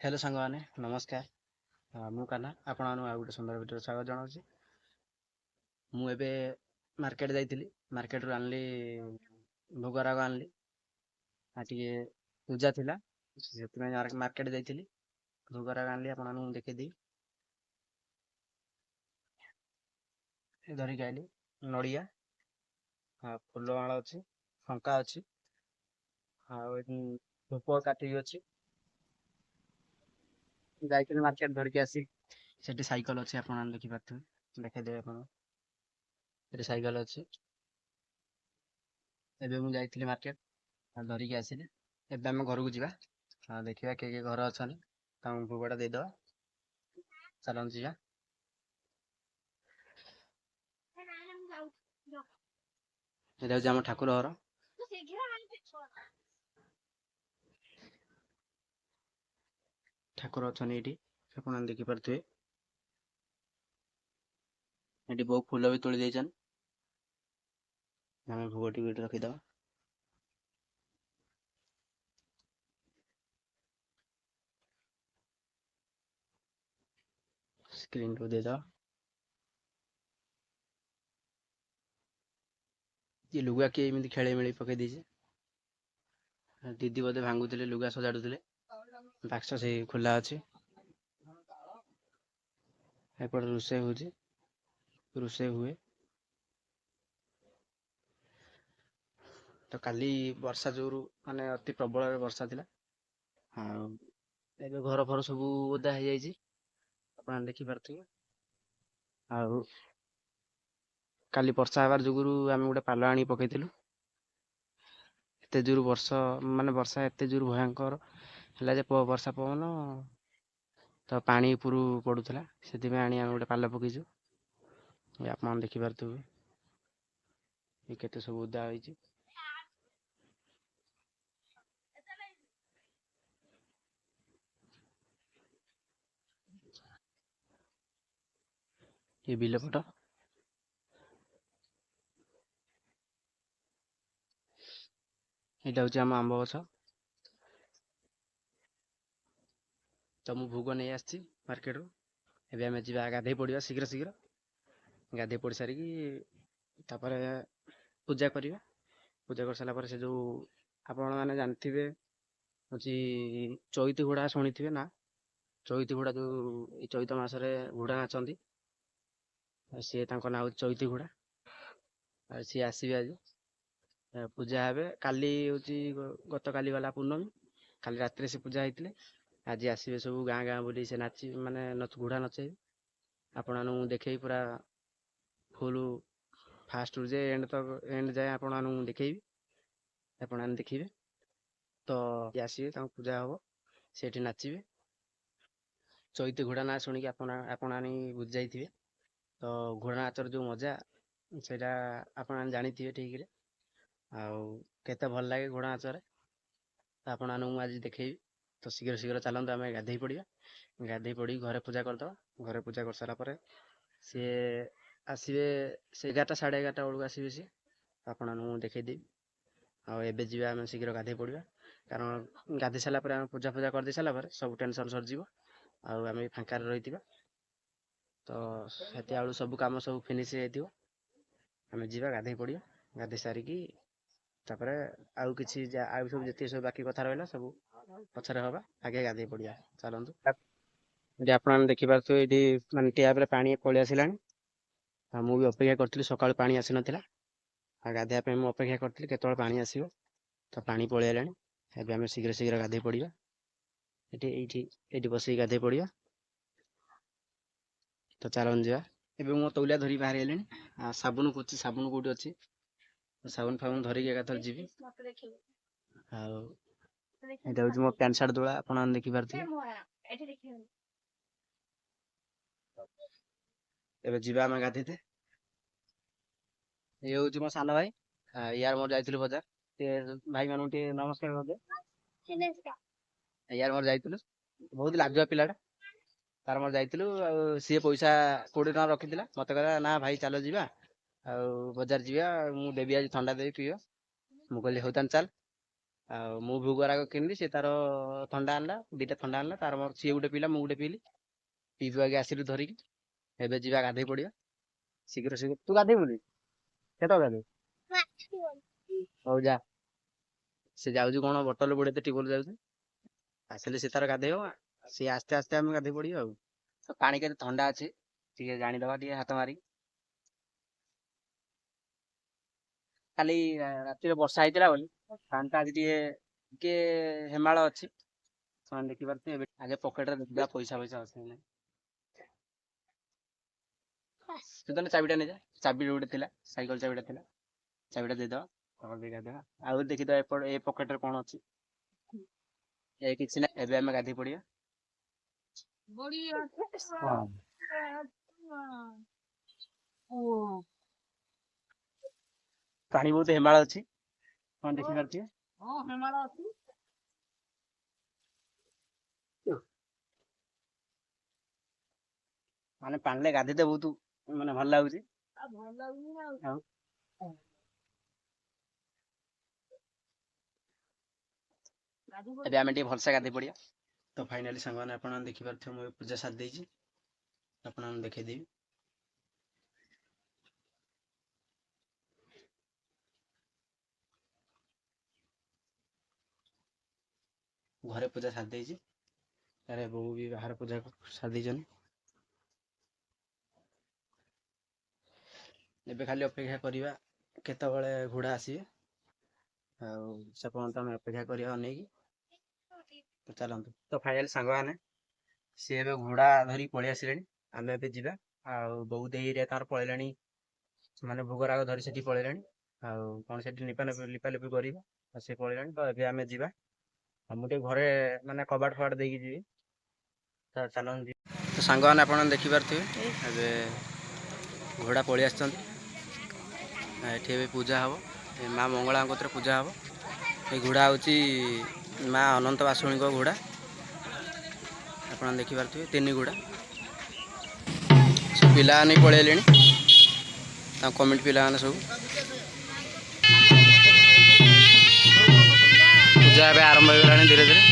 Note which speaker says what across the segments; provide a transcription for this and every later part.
Speaker 1: Hello सांग मैंने नमस्कार। मु कान्हा आपण आ गोटे सुंदर भिडियो स्वागत जनावि। मु एबे मार्केट जाइଥିଲି। मार्केट रू आनली भोगराग आनली। टिके पूजा थिला से मार्केट जाइଥିଲି। भोगराग आनली आपण देखै देई धरिक आइली। नड़िया फूलमाଳ ଅଛି, ଶଙ୍ଖା ଅଛି, ଆଉ ଏଠି ଧୂପ କାଠି ବି ଅଛି। ଯାଇଥିଲି ମାର୍କେଟ ଧରିକି ଆସି। ସେଠି ସାଇକେଲ ଅଛି, ଆପଣ ଦେଖିପାରୁଥିବେ, ଦେଖେଇଦେବେ ଆପଣ। ସେଠି ସାଇକେଲ ଅଛି। ଏବେ ମୁଁ ଯାଇଥିଲି ମାର୍କେଟ ଧରିକି ଆସିଲି। ଏବେ ଆମେ ଘରକୁ ଯିବା। ଦେଖିବା କିଏ କିଏ ଘରେ ଅଛନ୍ତି, ତାଙ୍କୁ ଭୋଗଟା ଦେଇଦବା। ଚାଲନ୍ତୁ ଯିବା। ଏଇଟା ହଉଛି ଆମ ଠାକୁର ଘର। ଠାକୁର ଅଛନ୍ତି ଏଇଠି, ଆପଣ ଦେଖିପାରୁଥିବେ। ଏଠି ବହୁତ ଫୁଲ ବି ତୋଳି ଦେଇଛନ୍। ଆମେ ଭୋଗ ଟିକେ ଏଠି ରଖିଦବା। ସ୍କ୍ରିନ୍ କୁ ଦେଇଦବା। ये लुगा किए एमती खेले मेले पकई देছে। दीदी बोधे भांगुଥିଲେ लुगा सजाड़ुଥିଲେ। बाक्स से खोला ଅଛି। एपटे रोषे होची, रोषे हुए। तो काली वर्षा जोरू माने अति प्रबल वर्षा थिला। हाँ, ଏବେ ଘର ଫର ସବୁ ଓଦା ହେଇଯାଇଛି, ଆପଣ ଦେଖିପାରୁଥିବେ। ଆଉ କାଲି ବର୍ଷା ହେବାର ଯୋଗୁରୁ ଆମେ ଗୋଟେ ପାଲ ଆଣି ପକେଇଥିଲୁ। ଏତେ ଜୋର ବର୍ଷା ମାନେ ବର୍ଷା ଏତେ ଜୋର ଭୟଙ୍କର ହେଲା ଯେ ବର୍ଷା ପବନ ତ ପାଣି ଉପରୁ ପଡୁଥିଲା। ସେଥିପାଇଁ ଆଣି ଆମେ ଗୋଟେ ପାଲ ପକେଇଛୁ। ଆପଣ ଦେଖିପାରୁଥିବେ ଏ କେତେ ସବୁ ଓଦା ହେଇଛି। ये ବିଲ ପଟ। ଏଇଟା ହଉଛି ଆମ ଆମ୍ବ ଗଛ। ତ ମୁଁ ଭୋଗ ନେଇ ଆସିଛି ମାର୍କେଟରୁ। ଏବେ ଆମେ ଯିବା ଗାଧେଇ ପଡ଼ିବା ଶୀଘ୍ର ଶୀଘ୍ର। ଗାଧେଇ ପଡ଼ି ସାରିକି ତାପରେ ପୂଜା କରିବା। ପୂଜା କରିସାରିଲା ପରେ ସେ ଯୋଉ ଆପଣ ମାନେ ଜାଣିଥିବେ ହଉଛି ଚଇତି ଘୋଡ଼ା ଶୁଣିଥିବେ ନା? ଚଇତି ଘୋଡ଼ା ଯୋଉ ଏଇ ଚୈତ ମାସରେ ଘୋଡ଼ା ନାଚନ୍ତି। ସିଏ ତାଙ୍କ ନାଁ ହଉଛି ଚଇତି ଘୋଡ଼ା। ଆଉ ସିଏ ଆସିବେ ଆଜି। ପୂଜା ହେବେ। କାଲି ହଉଛି ଗତକାଲି ଗଲା ପୂର୍ଣ୍ଣମୀ। କାଲି ରାତିରେ ସେ ପୂଜା ହେଇଥିଲେ। ଆଜି ଆସିବେ ସବୁ ଗାଁ ଗାଁ ବୁଲି ସେ ନାଚି ମାନେ ଘୋଡ଼ା ନଚେଇବେ। ଆପଣମାନଙ୍କୁ ଦେଖେଇ ପୁରା ଫୁଲ୍ ଫାଷ୍ଟରୁ ଯେ ଏଣ୍ଡ ଯାଏ ଆପଣମାନଙ୍କୁ ଦେଖେଇବି। ଆପଣମାନେ ଦେଖିବେ। ତ ଆସିବେ, ତାଙ୍କୁ ପୂଜା ହବ, ସେଠି ନାଚିବେ। ଚଇତି ଘୋଡ଼ା ନାଁ ଶୁଣିକି ଆପଣ ବୁଝି ଯାଇଥିବେ। ତ ଘୋଡ଼ା ନାଚର ଯୋଉ ମଜା ସେଇଟା ଆପଣ ଜାଣିଥିବେ ଠିକରେ। ଆଉ କେତେ ଭଲ ଲାଗେ ଘୋଡ଼ା ନାଚରେ ଆପଣମାନଙ୍କୁ ମୁଁ ଆଜି ଦେଖେଇବି। ତ ଶୀଘ୍ର ଶୀଘ୍ର ଚାଲନ୍ତୁ ଆମେ ଗାଧେଇ ପଡ଼ିବା। ଗାଧେଇ ପଡ଼ିକି ଘରେ ପୂଜା କରିଦେବା। ଘରେ ପୂଜା କରିସାରିଲା ପରେ ସିଏ ଆସିବେ। ସେ 11ଟା ସାଢ଼େ 11ଟା ବେଳକୁ ଆସିବେ ସିଏ। ଆପଣମାନଙ୍କୁ ମୁଁ ଦେଖେଇଦେବି। ଆଉ ଏବେ ଯିବା ଆମେ ଶୀଘ୍ର ଗାଧେଇ ପଡ଼ିବା। କାରଣ ଗାଧେଇ ସାରିଲା ପରେ ଆମେ ପୂଜା କରିଦେଇ ସାରିଲା ପରେ ସବୁ ଟେନସନ୍ ସରିଯିବ। ଆଉ ଆମେ ଫାଙ୍କାରେ ରହିଥିବା। ତ ସେତେବେଳୁ ସବୁ କାମ ସବୁ ଫିନିସ୍ ହେଇଯାଇଥିବ। ଆମେ ଯିବା ଗାଧେଇ ପଡ଼ିବା। ଗାଧେଇ ସାରିକି ତାପରେ ଆଉ କିଛି ଆଉ ସବୁ ଯେତିକି ସବୁ ବାକି କଥା ରହିଲା ସବୁ ପଛରେ ହବା। ଆଗେ ଗାଧେଇ ପଡ଼ିବା ଚାଲନ୍ତୁ। ଏଠି ଆପଣମାନେ ଦେଖିପାରୁଥିବେ ଏଇଠି ମାନେ ଟ୍ୟାପରେ ପାଣି ପଳେଇ ଆସିଲାଣି। ଆଉ ମୁଁ ବି ଅପେକ୍ଷା କରିଥିଲି, ସକାଳୁ ପାଣି ଆସିନଥିଲା। ଆଉ ଗାଧେଇବା ପାଇଁ ମୁଁ ଅପେକ୍ଷା କରିଥିଲି କେତେବେଳେ ପାଣି ଆସିବ। ତ ପାଣି ପଳେଇ ଆଇଲାଣି। ଏବେ ଆମେ ଶୀଘ୍ର ଶୀଘ୍ର ଗାଧେଇ ପଡ଼ିବା। ଏଇଠି ବସିକି ଗାଧେଇ ପଡ଼ିବା। ତ ଚାଲନ୍ତୁ ଯିବା। ଏବେ ମୁଁ ତଉଲିଆ ଧରିକି ବାହାରି ଆଇଲିଣି। ସାବୁନ ଖୋଜୁଛି, ସାବୁନ କୋଉଠି ଅଛି। ସାବୁନ ଫାବୁନ ଧରିକି ଏକାଥରେ ଯିବି। ଆଉ ଏଇଟା ହଉଛି ମୋ ପ୍ୟାଣ୍ଟ ସାର୍ଟ ତୋଳା, ଆପଣମାନେ ଦେଖିପାରୁଥିବେ। ଏବେ ଯିବା ଆମେ ଗାଧେଇତେ। ଇଏ ହଉଛି ମୋ ସାନ ଭାଇ। ୟାର ମୋର ଯାଇଥିଲୁ ବଜାର। ଭାଇ ମାନଙ୍କୁ ଟିକେ ନମସ୍କାର କରିଦେ। ୟାର ମୋର ଯାଇଥିଲୁ। ବହୁତ ଲାଜୁଆ ପିଲାଟା। ତାର ମୋର ଯାଇଥିଲୁ। ଆଉ ସିଏ ପଇସା 20 ଟଙ୍କା ରଖିଥିଲା। ମତେ କହିଲା ନା ଭାଇ ଚାଲ ଯିବା। ଆଉ ବଜାର ଯିବା, ମୁଁ ଦେବି ଆଜି ଥଣ୍ଡା ଦେବି ପିଇବ। ମୁଁ କହିଲି ହଉ ତାହେଲେ ଚାଲ। ଆଉ ମୁଁ ଭୋଗରାଗ କିଣିଲି, ସେ ତାର ଥଣ୍ଡା ଆଣିଲା, ଦିଟା ଥଣ୍ଡା ଆଣିଲା, ତାର ମୋର ସିଏ ଗୋଟେ ପିଇଲା, ମୁଁ ଗୋଟେ ପିଇଲି, ପିଇ ପୁଆକି ଆସିଲୁ ଧରିକି। ଏବେ ଯିବା ଗାଧେଇ ପଡିବା ଶୀଘ୍ର ଶୀଘ୍ର। ତୁ ଗାଧେଇବୁନି? କେତେବେଳେ ଗାଧେଇବୁ? ହଉ ଯା। ସେ ଯାଉଛି କଣ ବୋଟଲ ବୁଡେଇତେ ଟିବଲ ଯାଉଛି, ଆସିଲେ ସେ ତାର ଗାଧେଇବ, ସିଏ ଆସ୍ତେ ଆସ୍ତେ ଆମେ ଗାଧେଇ ପଡିବା ଆଉ। ତ ପାଣି କେତେ ଥଣ୍ଡା ଅଛି ଟିକେ ଜାଣିଦବା ଟିକେ ହାତ ମାରି। କାଲି ରାତିରେ ବର୍ଷା ହେଇଥିଲା ବୋଲି ପାଣିଟା ଆଜି ଟିକେ ଟିକେ ହେମାଳ ଅଛି, ସେମାନେ ଦେଖିପାରୁଥିବେ। ଏବେ ଆଗେ ପକେଟରେ ଦେଖିବା ପଇସା ପଇସା ଅଛି କି ନାହିଁ। ତୁ ତାହେଲେ ଚାବିଟା ନେଇଯା, ଚାବି ଗୋଟେ ଥିଲା, ସାଇକେଲ ଚାବିଟା ଥିଲା, ଚାବିଟା ଦେଇଦବା, ତାପରେ ଦେଇ ଗାଧେଇବା। ଆଉ ଦେଖିଦବା ଏପଟ ଏ ପକେଟରେ କଣ ଅଛି। ଏ କିଛି ନାହିଁ, ଏବେ ଆମେ ଗାଧେଇ ପଡିବା। ପାଣି ବହୁତ ହେମାଳ ଅଛି, କଣ ଦେଖିପାରୁଥିବେ। ମାନେ ପାଣିରେ ଗାଧେଇତେ ବହୁତ ମାନେ ଭଲ ଲାଗୁଛି। ଆଉ ଏବେ ଆମେ ଟିକେ ଭଲସେ ଗାଧେଇ ପଡିବା। ତ ଫାଇନାଲି ସାଙ୍ଗମାନେ ଆପଣ ଦେଖିପାରୁଥିବେ ମୁଁ ପୂଜା ସାରି ଦେଇଛି, ଆପଣଙ୍କୁ ଦେଖେଇଦେବି। ଘରେ ପୂଜା ସାରି ଦେଇଛି, ତାରେ ବୋଉ ବି ବାହାର ପୂଜା ସାରି ଦେଇଛନ୍ତି। ଏବେ ଖାଲି ଅପେକ୍ଷା କରିବା କେତେବେଳେ ଘୋଡ଼ା ଆସିବେ, ଆଉ ସେ ପର୍ଯ୍ୟନ୍ତ ଆମେ ଅପେକ୍ଷା କରିବା ଅନେଇକି। ତ ଚାଲନ୍ତୁ। ତ ଫାଇନାଲି ସାଙ୍ଗମାନେ ସିଏ ଏବେ ଘୋଡ଼ା ଧରିକି ପଳେଇ ଆସିଲେଣି, ଆମେ ଏବେ ଯିବା। ଆଉ ବୋଉ ଦେଇ ହେରିକା ତାଙ୍କର ପଳେଇଲେଣି, ସେମାନେ ଭୋଗରାଗ ଧରି ସେଠି ପଳେଇଲେଣି, ଆଉ କଣ ସେଠି ଲିପାଲିପି କରିବ, ଆଉ ସେ ପଳେଇଲାଣି। ତ ଏବେ ଆମେ ଯିବା, ଆଉ ମୁଁ ଟିକେ ଘରେ ମାନେ କବାଟ ଫବାଟ ଦେଇକି ଯିବି। ତ ଚାଲନ୍ତୁ ଯିବା। ତ ସାଙ୍ଗମାନେ ଆପଣ ଦେଖିପାରୁଥିବେ ଏବେ ଘୋଡ଼ା ପଳେଇ ଆସିଛନ୍ତି। ଏଠି ଏବେ ପୂଜା ହେବ, ମା ମଙ୍ଗଳାଙ୍କ କତିରେ ପୂଜା ହେବ। ଏ ଘୋଡ଼ା ହେଉଛି ମା ଅନନ୍ତ ବାସୁଣୀଙ୍କ ଘୋଡ଼ା, ଆପଣ ଦେଖିପାରୁଥିବେ। ତିନି ଘୋଡ଼ା ସବୁ ପିଲାମାନେ ପଳେଇଲେଣି, ତାଙ୍କ କମିଟି ପିଲାମାନେ ସବୁ। ପୂଜା ଏବେ ଆରମ୍ଭ ହେଇଗଲାଣି ଧୀରେ ଧୀରେ।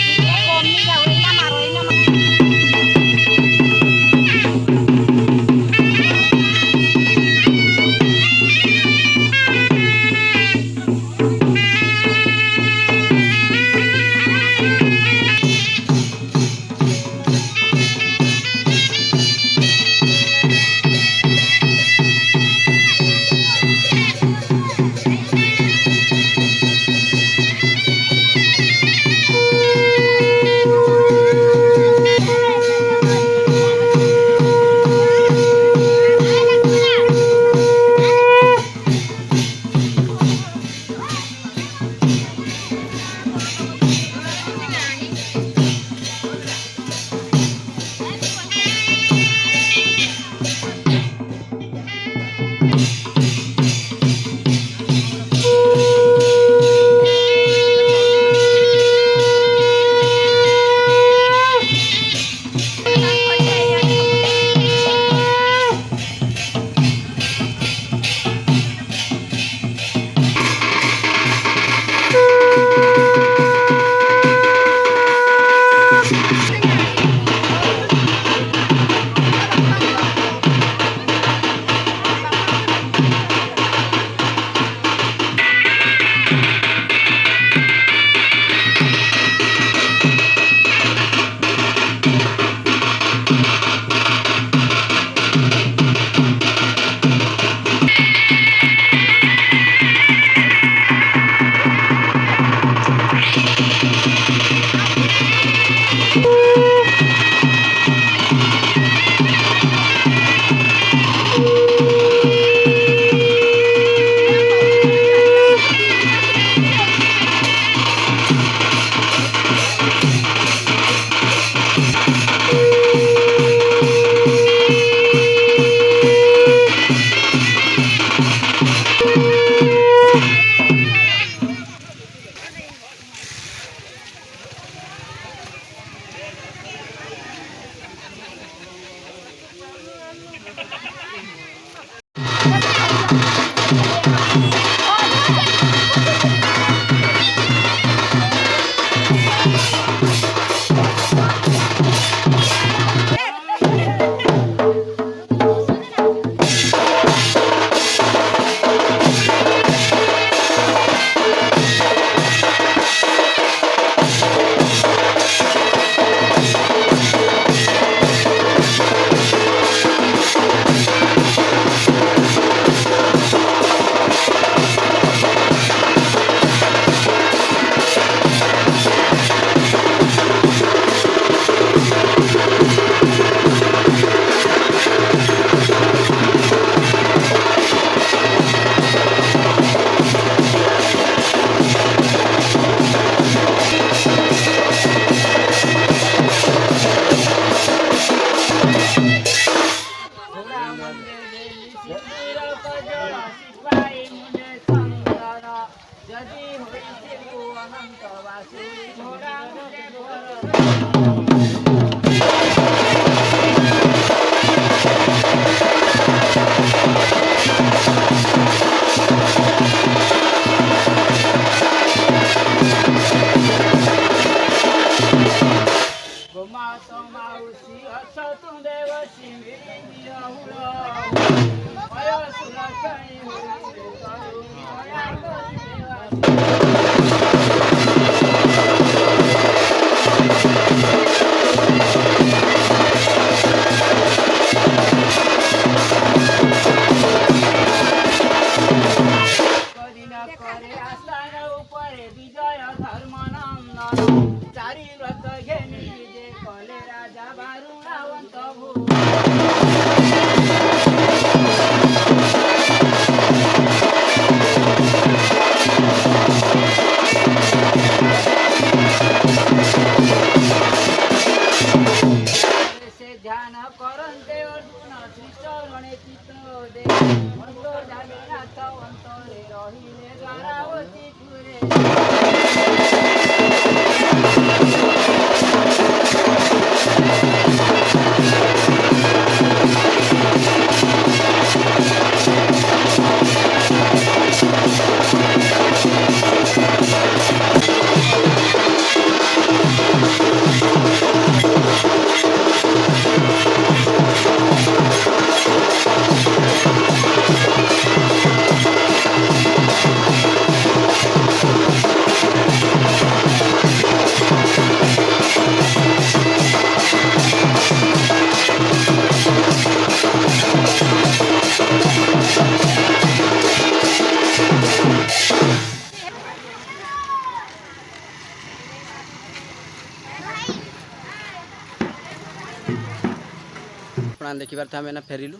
Speaker 1: ଆପଣ ଦେଖିପାରୁଥିବେ ଆମେ ଏଇନା ଫେରିଲୁ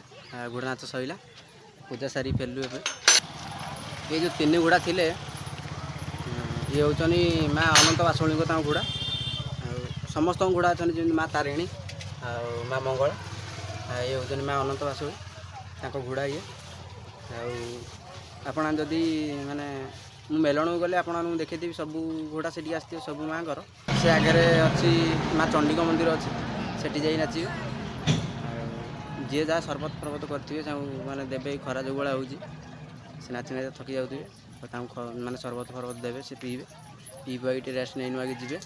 Speaker 1: ଘୋଡ଼ା ନାଚ ସରିଲା ପୂଜା ସାରି ଫେରିଲୁ। ଏବେ ଏ ଯେଉଁ ତିନି ଘୋଡ଼ା ଥିଲେ ଇଏ ହେଉଛନ୍ତି ମା ଅନନ୍ତ ବାସୁଣୀଙ୍କ ତାଙ୍କ ଘୋଡ଼ା, ଆଉ ସମସ୍ତଙ୍କ ଘୋଡ଼ା ଅଛନ୍ତି ଯେମିତି ମା ତାରିଣୀ ଆଉ ମା ମଙ୍ଗଳ, ଇଏ ହେଉଛନ୍ତି ମା ଅନନ୍ତ ବାସୁଣୀ ତାଙ୍କ ଘୋଡ଼ା ଇଏ। ଆଉ ଆପଣ ଯଦି ମାନେ ମୁଁ ମେଲଣକୁ ଗଲେ ଆପଣମାନଙ୍କୁ ଦେଖେଇଦେବି ସବୁ ଘୋଡ଼ା ସେଠିକି ଆସିଥିବେ ସବୁ ମାଆଙ୍କର। ସେ ଆଗରେ ଅଛି ମା ଚଣ୍ଡୀଙ୍କ ମନ୍ଦିର ଅଛି, ସେଠି ଯାଇ ନାଚିବେ। ଯିଏ ଯାହା ସରବତ ଫରବତ କରିଥିବେ ତାଙ୍କୁ ମାନେ ଦେବେ, ଖରା ଯେଉଁ ଭଳିଆ ହେଉଛି ସେ ନାଚି ନାଚି ଥକି ଯାଉଥିବେ, ତାଙ୍କୁ ମାନେ ସରବତ ଫରବତ ଦେବେ, ସେ ପିଇବେ, ପିଇ ପୁଆକି ଟିକେ ରେଷ୍ଟ ନେଇ ନୁଆକି ଯିବେ।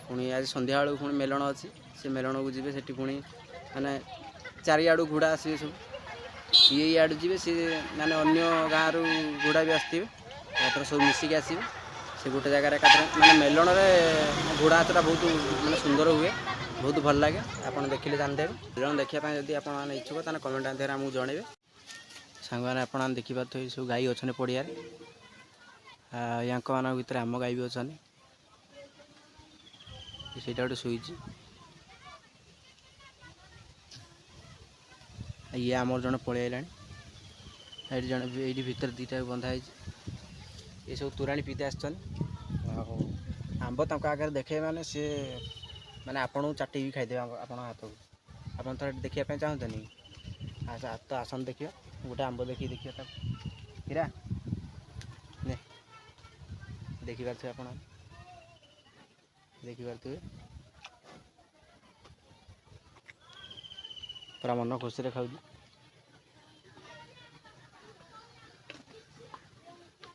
Speaker 1: ପୁଣି ଆଜି ସନ୍ଧ୍ୟାବେଳକୁ ପୁଣି ମେଲଣ ଅଛି, ସେ ମେଲଣକୁ ଯିବେ। ସେଠି ପୁଣି ମାନେ ଚାରିଆଡ଼ୁ ଘୋଡ଼ା ଆସିବେ ସବୁ, ଇଏ ଇଆଡ଼ୁ ଯିବେ, ସିଏ ମାନେ ଅନ୍ୟ ଗାଁରୁ ଘୋଡ଼ା ବି ଆସିଥିବେ, ଏଥର ସବୁ ମିଶିକି ଆସିବେ। ସେ ଗୋଟେ ଜାଗାରେ ଏକାଥରେ ମାନେ ମେଲଣରେ ଘୋଡ଼ା ନାଚଟା ବହୁତ ମାନେ ସୁନ୍ଦର ହୁଏ, ବହୁତ ଭଲ ଲାଗେ। ଆପଣ ଦେଖିଲେ ଜାଣିଦେବେ। ମେଲଣ ଦେଖିବା ପାଇଁ ଯଦି ଆପଣମାନେ ଇଚ୍ଛୁକ ତାହେଲେ କମେଣ୍ଟ ମାଧ୍ୟମରେ ଆମକୁ ଜଣାଇବେ। ସାଙ୍ଗମାନେ ଆପଣମାନେ ଦେଖିପାରୁଥିବେ ସବୁ ଗାଈ ଅଛନ୍ତି ପଡ଼ିଆରେ, ୟାଙ୍କମାନଙ୍କ ଭିତରେ ଆମ ଗାଈ ବି ଅଛନ୍ତି। ସେଇଟା ଗୋଟେ ଶୋଇଛି। ଇଏ ଆମର ଜଣେ ପଳେଇ ଆଇଲାଣି। ଏଇଠି ଜଣେ ଏଇଠି ଭିତରେ ଦୁଇଟା ବନ୍ଧା ହେଇଛି। ଏସବୁ ତୋରାଣି ପିଇତେ ଆସିଛନ୍ତି। ଆଉ ଆମ୍ବ ତାଙ୍କ ଆଗରେ ଦେଖେଇବେ ମାନେ ସିଏ ମାନେ ଆପଣଙ୍କୁ ଚାଟିକି ଖାଇଦେବେ ଆପଣଙ୍କ ହାତକୁ। ଆପଣ ଥରେ ଦେଖିବା ପାଇଁ ଚାହୁଁଛନ୍ତି? ତ ଆସନ୍ତୁ ଦେଖିବା, ଗୋଟେ ଆମ୍ବ ଦେଖିକି ଦେଖିବା ତାକୁ। ହୀରା ନେ, ଦେଖିପାରୁଥିବେ ଆପଣ, ଦେଖିପାରୁଥିବେ ପୁରା ମନ ଖୁସିରେ ଖାଉଛି।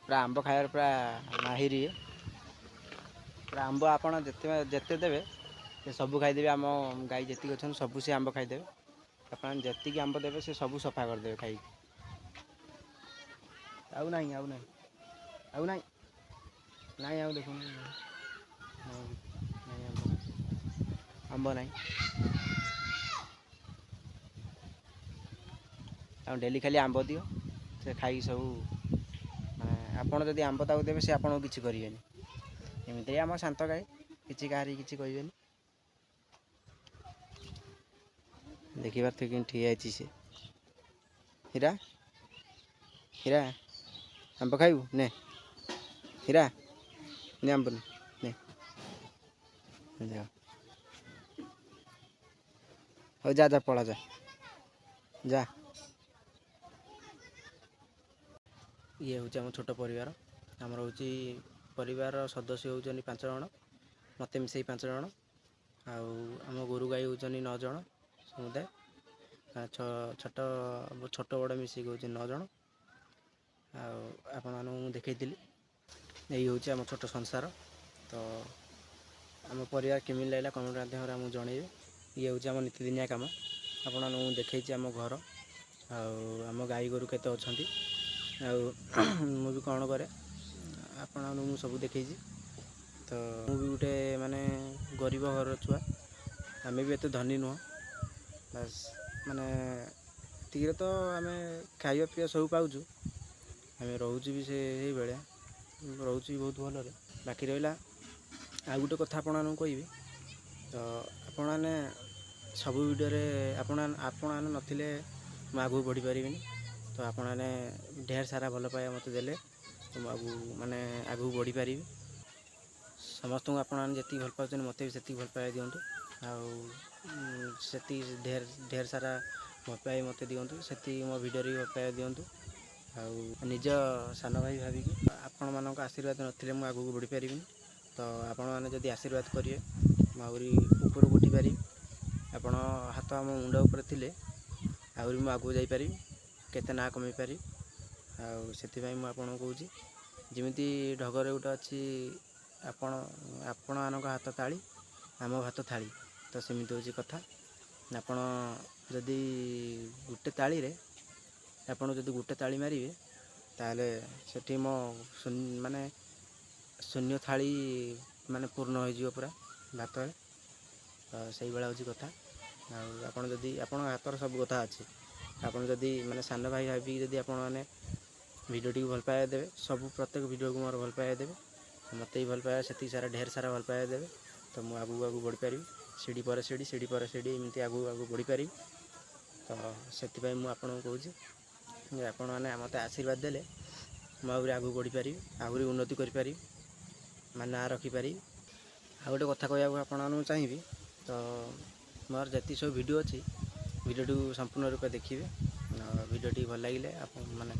Speaker 1: ପୁରା ଆମ୍ବ ଖାଇବାରେ ପୁରା ମାହିର ଇଏ। ପୁରା ଆମ୍ବ ଆପଣ ଯେତେ ଦେବେ ସେ ସବୁ ଖାଇଦେବେ। ଆମ ଗାଈ ଯେତିକି ଅଛନ୍ତି ସବୁ ସେ ଆମ୍ବ ଖାଇଦେବେ। ଆପଣ ଯେତିକି ଆମ୍ବ ଦେବେ ସେ ସବୁ ସଫା କରିଦେବେ ଖାଇକି। ଆଉ ନାହିଁ ଆଉ ନାହିଁ ଆଉ ନାହିଁ ନାଇଁ ଆଉ ଦେଖୁନ ଆମ୍ବ ନାହିଁ। ଆଉ ଡେଲି ଖାଲି ଆମ୍ବ ଦିଅ ସେ ଖାଇକି ସବୁ ମାନେ ଆପଣ ଯଦି ଆମ୍ବ ତାକୁ ଦେବେ ସେ ଆପଣଙ୍କୁ କିଛି କରିବେନି। ଏମିତିରେ ଆମ ଶାନ୍ତ ଗାଈ କିଛି କାହାରି କିଛି କହିବେନି। ଦେଖିପାରୁଥିବେ କେମିତି ଠିଆ ହେଇଛି ସେ। ହୀରା ହୀରା ଆମ୍ବ ଖାଇବୁ ନେ ହୀରା ନେ ଆମ୍ବ ନେ ହଉ ଯା ଯା ପଳା ଯା ଯା। ଇଏ ହେଉଛି ଆମ ଛୋଟ ପରିବାର। ଆମର ହେଉଛି ପରିବାର ସଦସ୍ୟ ହେଉଛନ୍ତି 5 ଜଣ, ମୋତେ ମିଶାଇ 5 ଜଣ। ଆଉ ଆମ ଗୋରୁ ଗାଈ ହେଉଛନ୍ତି 9 ଜଣ ସମୁଦାୟ। ଛୋଟ ବଡ଼ ମିଶିକି ହେଉଛି 9 ଜଣ। ଆଉ ଆପଣମାନଙ୍କୁ ମୁଁ ଦେଖେଇଥିଲି। ଏଇ ହେଉଛି ଆମ ଛୋଟ ସଂସାର। ତ ଆମ ପରିବାର କେମିତି ଲାଗିଲା କମେଣ୍ଟ ମାଧ୍ୟମରେ ଆମକୁ ଜଣେଇବେ। ଇଏ ହେଉଛି ଆମ ନୀତିଦିନିଆ କାମ। ଆପଣମାନଙ୍କୁ ମୁଁ ଦେଖେଇଛି ଆମ ଘର ଆଉ ଆମ ଗାଈ ଗୋରୁ କେତେ ଅଛନ୍ତି। ଆଉ ମୁଁ ବି କ'ଣ କରେ ଆପଣମାନଙ୍କୁ ମୁଁ ସବୁ ଦେଖେଇଛି। ତ ମୁଁ ବି ଗୋଟେ ମାନେ ଗରିବ ଘରର ଛୁଆ। ଆମେ ବି ଏତେ ଧନୀ ନୁହଁ। ବାସ୍ ମାନେ ଏତିକିରେ ତ ଆମେ ଖାଇବା ପିଇବା ସବୁ ପାଉଛୁ। ଆମେ ରହୁଛୁ ବି ସେଇଭଳିଆ ରହୁଛୁ ବି ବହୁତ ଭଲରେ। ବାକି ରହିଲା ଆଉ ଗୋଟେ କଥା ଆପଣମାନଙ୍କୁ କହିବି। ତ ଆପଣମାନେ ସବୁ ଭିଡ଼ିଓରେ ଆପଣମାନେ ନଥିଲେ ମୁଁ ଆଗକୁ ବଢ଼ିପାରିବିନି। ତ ଆପଣମାନେ ଢେର ସାରା ଭଲ ପାଇବା ମୋତେ ଦେଲେ ମୁଁ ଆଗକୁ ବଢ଼ିପାରିବି। ସମସ୍ତଙ୍କୁ ଆପଣମାନେ ଯେତିକି ଭଲ ପାଉଛନ୍ତି ମୋତେ ବି ସେତିକି ଭଲ ପାଇବା ଦିଅନ୍ତୁ। ଆଉ ସେତିକି ଢେର ସାରା ଭଲ ପାଇବା ମୋତେ ଦିଅନ୍ତୁ। ସେତିକି ମୋ ଭିଡ଼ିଓରେ ବି ଭଲ ପାଇବା ଦିଅନ୍ତୁ। ଆଉ ନିଜ ସାନ ଭାଇ ଭାବିକି ଆପଣମାନଙ୍କ ଆଶୀର୍ବାଦ ନଥିଲେ ମୁଁ ଆଗକୁ ବଢ଼ିପାରିବିନି। ତ ଆପଣମାନେ ଯଦି ଆଶୀର୍ବାଦ କରିବେ ମୁଁ ଆହୁରି ଉପରକୁ ଉଠିପାରିବି। ଆପଣ ହାତ ଆମ ମୁଣ୍ଡ ଉପରେ ଥିଲେ ଆହୁରି ମୁଁ ଆଗକୁ ଯାଇପାରିବି, କେତେ ନାଁ କମେଇ ପାରିବି। ଆଉ ସେଥିପାଇଁ ମୁଁ ଆପଣଙ୍କୁ କହୁଛି ଯେମିତି ଢଗରେ ଗୋଟେ ଅଛି ଆପଣମାନଙ୍କ ହାତ ତାଳି ଆମ ଭାତ ଥାଳି। ତ ସେମିତି ହେଉଛି କଥା। ଆପଣ ଯଦି ଗୋଟେ ତାଳି ମାରିବେ ତାହେଲେ ସେଠି ମୋ ମାନେ ଶୂନ୍ୟ ଥାଳି ମାନେ ପୂର୍ଣ୍ଣ ହୋଇଯିବ ପୁରା ଭାତରେ। ତ ସେଇଭଳିଆ ହେଉଛି କଥା। ଆଉ ଆପଣ ଯଦି ଆପଣଙ୍କ ହାତରେ ସବୁ କଥା ଅଛି। ଆପଣ ଯଦି ମାନେ ସାନ ଭାଇ ଭାବିକି ଯଦି ଆପଣମାନେ ଭିଡ଼ିଓଟିକୁ ଭଲ ପାଇବା ଦେବେ, ପ୍ରତ୍ୟେକ ଭିଡ଼ିଓକୁ ମୋର ଭଲ ପାଇବା ଦେବେ, ମୋତେ ବି ଭଲ ପାଇବା ସେତିକି ସାରା ଢେର ସାରା ଭଲ ପାଇବା ଦେବେ। ତ ମୁଁ ଆଗକୁ ବଢ଼ିପାରିବି। ସିଢ଼ି ପରେ ସିଢ଼ି ଏମିତି ଆଗକୁ ବଢ଼ିପାରିବି। ତ ସେଥିପାଇଁ ମୁଁ ଆପଣଙ୍କୁ କହୁଛି ଯେ ଆପଣମାନେ ମୋତେ ଆଶୀର୍ବାଦ ଦେଲେ ମୁଁ ଆହୁରି ଆଗକୁ ବଢ଼ିପାରିବି, ଆହୁରି ଉନ୍ନତି କରିପାରିବି, ମାନେ ନାଁ ରଖିପାରିବି। ଆଉ ଗୋଟେ କଥା କହିବାକୁ ଆପଣମାନଙ୍କୁ ଚାହିଁବି। ତ ମୋର ଯେତିକି ସବୁ ଭିଡ଼ିଓ ଅଛି ଭିଡ଼ିଓଟିକୁ ସମ୍ପୂର୍ଣ୍ଣ ରୂପେ ଦେଖିବେ। ଭିଡ଼ିଓଟି ଭଲ ଲାଗିଲେ ଆପଣ ମାନେ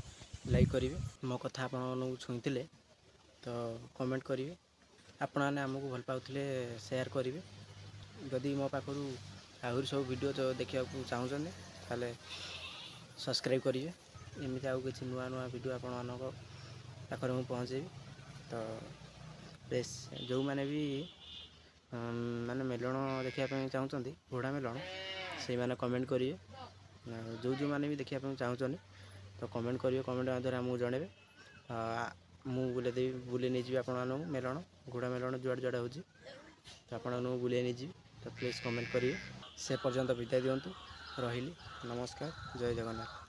Speaker 1: ଲାଇକ୍ କରିବେ। ମୋ କଥା ଆପଣମାନଙ୍କୁ ଛୁଇଁଥିଲେ ତ କମେଣ୍ଟ କରିବେ। ଆପଣମାନେ ଆମକୁ ଭଲ ପାଉଥିଲେ ସେୟାର କରିବେ। ଯଦି ମୋ ପାଖରୁ ଆହୁରି ସବୁ ଭିଡ଼ିଓ ଦେଖିବାକୁ ଚାହୁଁଛନ୍ତି ତାହେଲେ ସବସ୍କ୍ରାଇବ୍ କରିବେ। ଏମିତି ଆଉ କିଛି ନୂଆ ଭିଡ଼ିଓ ଆପଣମାନଙ୍କ ପାଖରେ ମୁଁ ପହଞ୍ଚେଇବି। ତ ବେଶ୍ ଯେଉଁମାନେ ବି ମାନେ ମେଲଣ ଦେଖିବା ପାଇଁ ଚାହୁଁଛନ୍ତି, ଘୋଡ଼ା ମେଲଣ, ସେଇମାନେ କମେଣ୍ଟ କରିବେ। ଯେଉଁମାନେ ବି ଦେଖିବା ପାଇଁ ଚାହୁଁଛନ୍ତି ତ କମେଣ୍ଟ କରିବେ। କମେଣ୍ଟ ମାଧ୍ୟମରେ ଆମକୁ ଜଣାଇବେ। ମୁଁ ବୁଲେଇ ନେଇଯିବି ଆପଣମାନଙ୍କୁ ମେଲଣ, ଘୋଡ଼ା ମେଲଣ ଯୁଆଡ଼େ ହେଉଛି ତ ଆପଣମାନଙ୍କୁ ବୁଲେଇ ନେଇଯିବି। ତ ପ୍ଲିଜ୍ କମେଣ୍ଟ କରିବେ। ସେ ପର୍ଯ୍ୟନ୍ତ ବିଦାୟ ଦିଅନ୍ତୁ। ରହିଲି, ନମସ୍କାର, ଜୟ ଜଗନ୍ନାଥ।